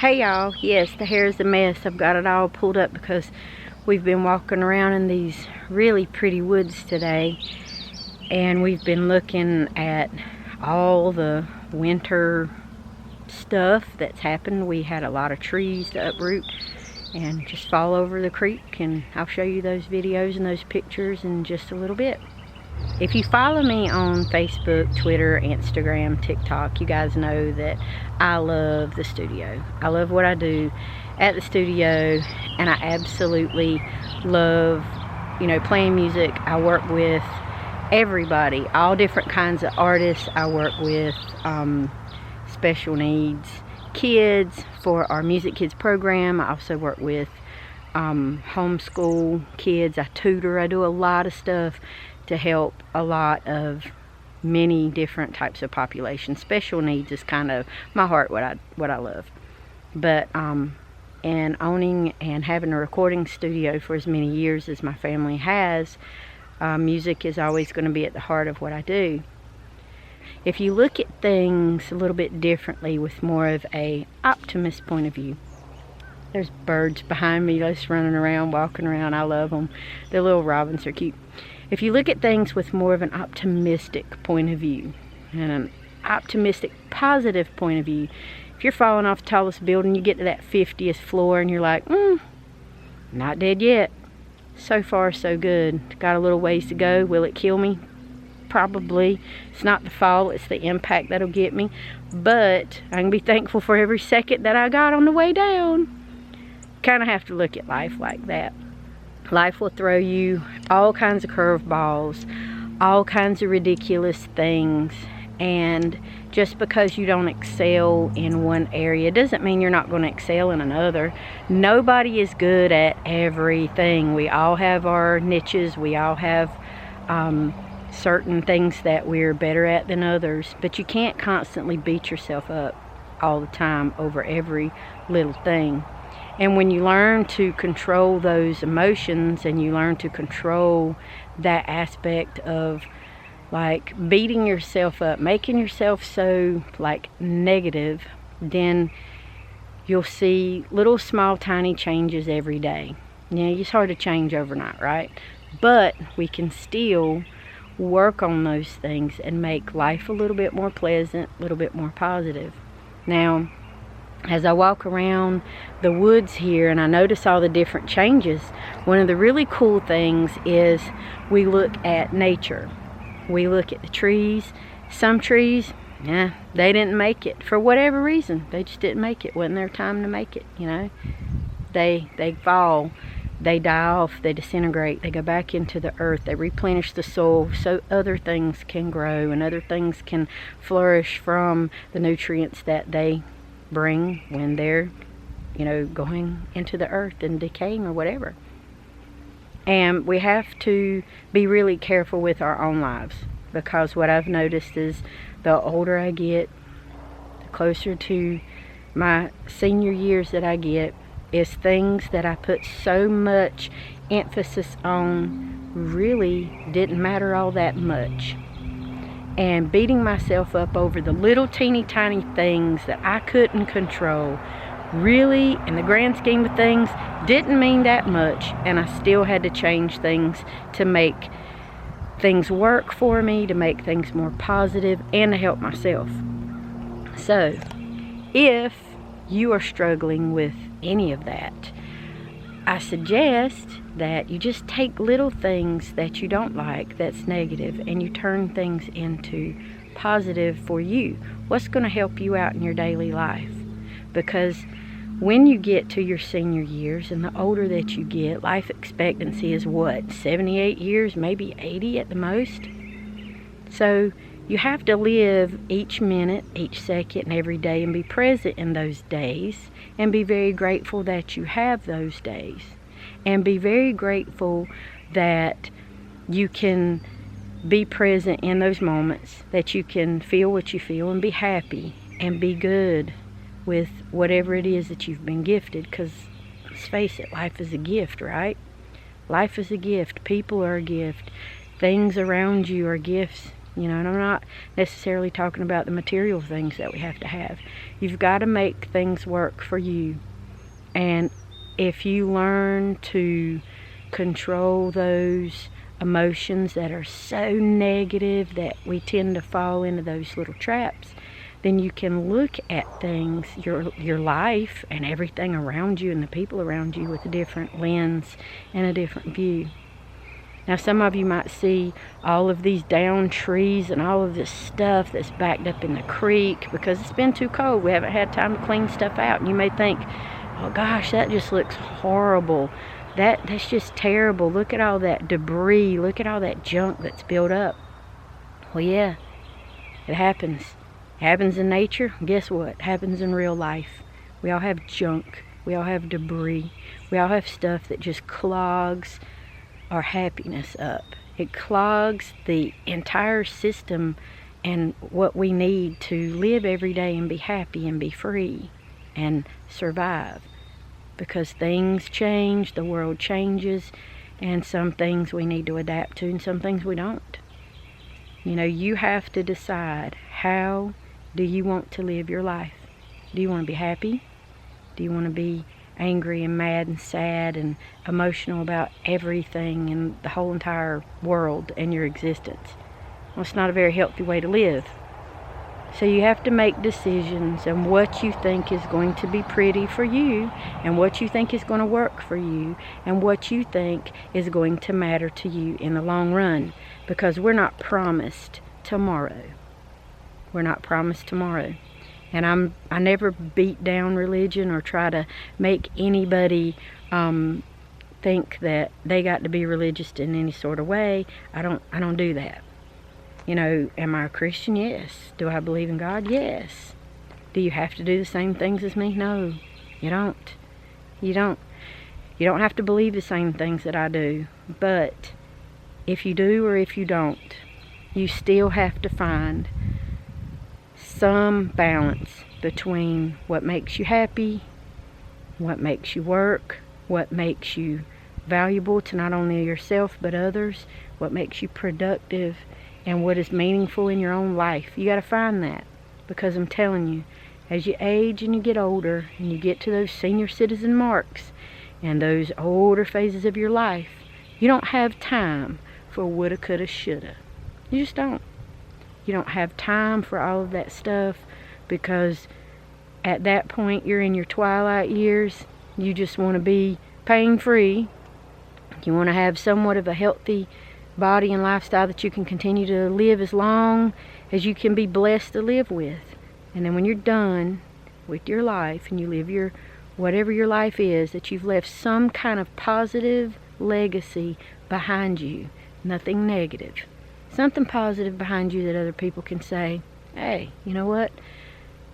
Hey y'all, yes, the hair is a mess. I've got it all pulled up because we've been walking around in these really pretty woods today, and we've been looking at all the winter stuff that's happened. We had a lot of trees to uproot and just fall over the creek, and I'll show you those videos and those pictures in just a little bit. If you follow me on Facebook, Twitter, Instagram, TikTok, you guys know that I love the studio. I love what I do at the studio, and I absolutely love, playing music. I work with everybody, all different kinds of artists. I work with special needs kids for our Music Kids program. I also work with homeschool kids. I tutor. I do a lot of stuff to help a lot of many different types of populations. Special needs is kind of my heart, what I love. But and owning and having a recording studio for as many years as my family has, music is always going to be at the heart of what I do. If you look at things a little bit differently with more of a optimist point of view, there's birds behind me just running around, walking around. I love them. The little robins are cute. If you look at things with more of an optimistic point of view and an optimistic, positive point of view, if you're falling off the tallest building, you get to that 50th floor and you're like, not dead yet. So far, so good. Got a little ways to go. Will it kill me? Probably. It's not the fall, it's the impact that'll get me. But I can be thankful for every second that I got on the way down. Kind of have to look at life like that. Life will throw you all kinds of curveballs, all kinds of ridiculous things, and just because you don't excel in one area doesn't mean you're not going to excel in another. Nobody is good at everything. We all have our niches. We all have certain things that we're better at than others, but you can't constantly beat yourself up all the time over every little thing. And when you learn to control those emotions and you learn to control that aspect of like beating yourself up, making yourself so like negative, then you'll see little small tiny changes every day. It's hard to change overnight, right? But we can still work on those things and make life a little bit more pleasant, a little bit more positive. Now, as I walk around the woods here and I notice all the different changes, one of the really cool things is we look at nature. We look at the trees. Some trees, they didn't make it for whatever reason. They just didn't make it. Wasn't their time to make it, They fall, they die off, they disintegrate, they go back into the earth, they replenish the soil so other things can grow and other things can flourish from the nutrients that they bring when they're going into the earth and decaying or whatever. And we have to be really careful with our own lives, because what I've noticed is the older I get, the closer to my senior years that I get, is things that I put so much emphasis on really didn't matter all that much. And beating myself up over the little teeny tiny things that I couldn't control really, in the grand scheme of things, didn't mean that much, and I still had to change things to make things work for me, to make things more positive, and to help myself. So, if you are struggling with any of that, I suggest that you just take little things that you don't like, that's negative, and you turn things into positive for you. What's going to help you out in your daily life? Because when you get to your senior years and the older that you get, life expectancy is what, 78 years, maybe 80 at the most? So you have to live each minute, each second, and every day, and be present in those days, and be very grateful that you have those days, and be very grateful that you can be present in those moments, that you can feel what you feel and be happy and be good with whatever it is that you've been gifted. Because let's face it, life is a gift, right? Life is a gift. People are a gift. Things around you are gifts You know, and I'm not necessarily talking about the material things that we have to have. You've got to make things work for you. And if you learn to control those emotions that are so negative that we tend to fall into those little traps, then you can look at things, your life and everything around you and the people around you with a different lens and a different view. Now, some of you might see all of these downed trees and all of this stuff that's backed up in the creek because it's been too cold. We haven't had time to clean stuff out. And you may think, oh gosh, that just looks horrible. That's just terrible. Look at all that debris. Look at all that junk that's built up. Well, yeah, it happens. It happens in nature. Guess what? It happens in real life. We all have junk. We all have debris. We all have stuff that just clogs our happiness up. It clogs the entire system and what we need to live every day and be happy and be free and survive. Because things change, the world changes, and some things we need to adapt to and some things we don't. You know, you have to decide, how do you want to live your life? Do you want to be happy? Do you want to be angry and mad and sad and emotional about everything and the whole entire world and your existence? Well, it's not a very healthy way to live. So you have to make decisions on what you think is going to be pretty for you and what you think is going to work for you and what you think is going to matter to you in the long run, because we're not promised tomorrow. We're not promised tomorrow. And I never beat down religion or try to make anybody think that they got to be religious in any sort of way. I don't do that. You know, am I a Christian? Yes. Do I believe in God? Yes. Do you have to do the same things as me? No, you don't. You don't have to believe the same things that I do. But if you do or if you don't, you still have to find some balance between what makes you happy, what makes you work, what makes you valuable to not only yourself but others, what makes you productive, and what is meaningful in your own life. You got to find that, because I'm telling you, as you age and you get older and you get to those senior citizen marks and those older phases of your life, you don't have time for woulda, coulda, shoulda. You just don't. You don't have time for all of that stuff, because at that point you're in your twilight years. You just want to be pain-free. You want to have somewhat of a healthy body and lifestyle that you can continue to live as long as you can be blessed to live with. And then when you're done with your life and you live your whatever your life is, that you've left some kind of positive legacy behind you, nothing negative, something positive behind you that other people can say, hey, you know what,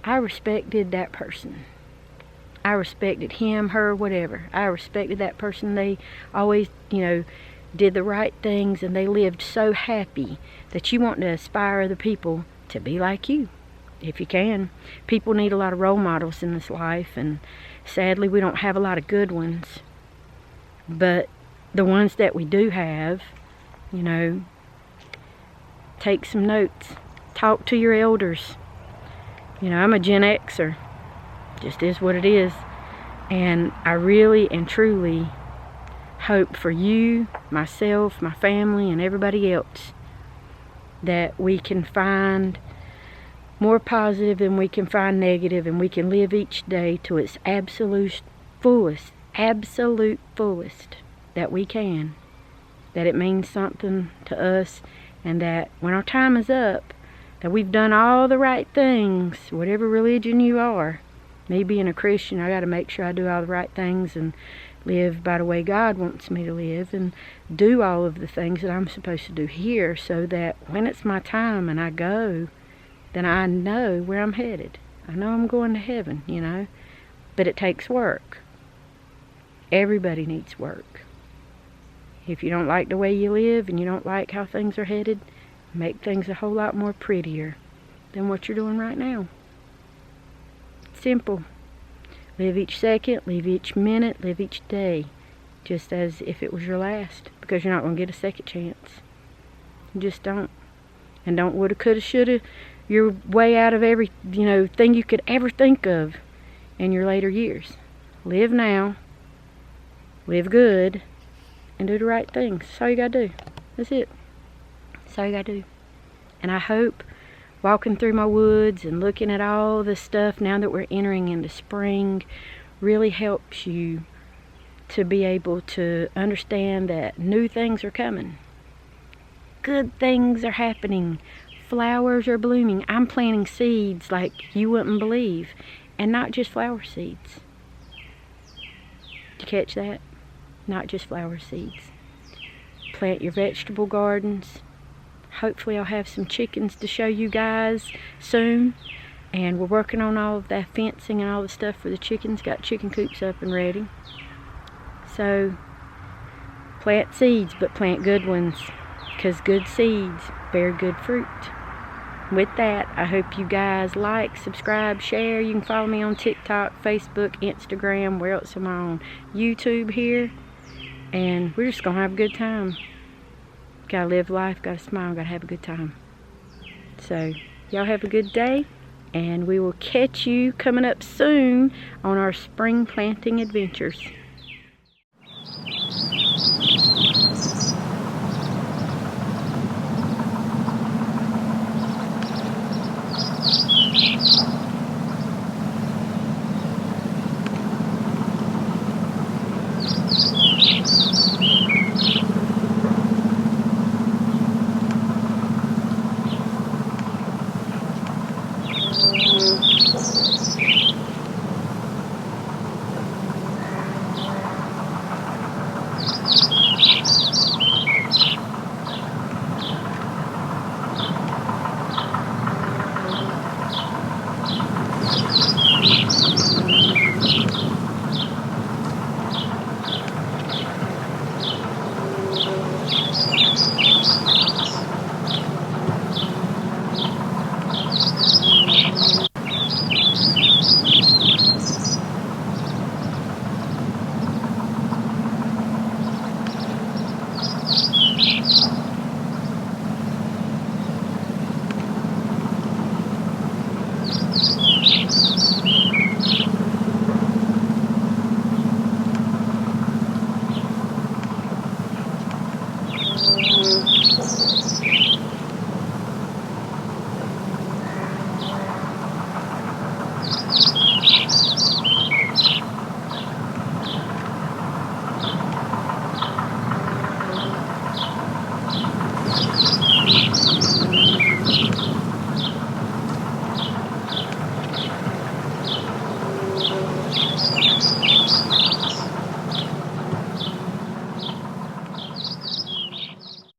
I respected that person. I respected him, her, whatever. I respected that person. They always, did the right things, and they lived so happy that you want to aspire other people to be like you, if you can. People need a lot of role models in this life, and sadly we don't have a lot of good ones. But the ones that we do have, take some notes. Talk to your elders. I'm a Gen Xer. Just is what it is. And I really and truly hope for you, myself, my family, and everybody else that we can find more positive than we can find negative, and we can live each day to its absolute fullest that we can. That it means something to us, and that when our time is up, that we've done all the right things, whatever religion you are. Me being a Christian, I got to make sure I do all the right things and live by the way God wants me to live, and do all of the things that I'm supposed to do here, so that when it's my time and I go, then I know where I'm headed. I know I'm going to heaven, but it takes work. Everybody needs work. If you don't like the way you live and you don't like how things are headed, make things a whole lot more prettier than what you're doing right now. Simple. Live each second, live each minute, live each day, just as if it was your last, because you're not going to get a second chance. You just don't. And don't woulda, coulda, shoulda your way out of every, thing you could ever think of in your later years. Live now, live good, and do the right things. That's all you gotta do. That's it. That's all you gotta do. And I hope walking through my woods and looking at all the stuff now that we're entering into spring really helps you to be able to understand that new things are coming. Good things are happening. Flowers are blooming. I'm planting seeds like you wouldn't believe. And not just flower seeds. Did you catch that? Not just flower seeds. Plant your vegetable gardens. Hopefully I'll have some chickens to show you guys soon. And we're working on all of that fencing and all the stuff for the chickens. Got chicken coops up and ready. So, plant seeds, but plant good ones. Because good seeds bear good fruit. With that, I hope you guys like, subscribe, share. You can follow me on TikTok, Facebook, Instagram. Where else am I on? YouTube here. And we're just going to have a good time. Gotta live life, gotta smile, gotta have a good time. So, y'all have a good day. And we will catch you coming up soon on our spring planting adventures.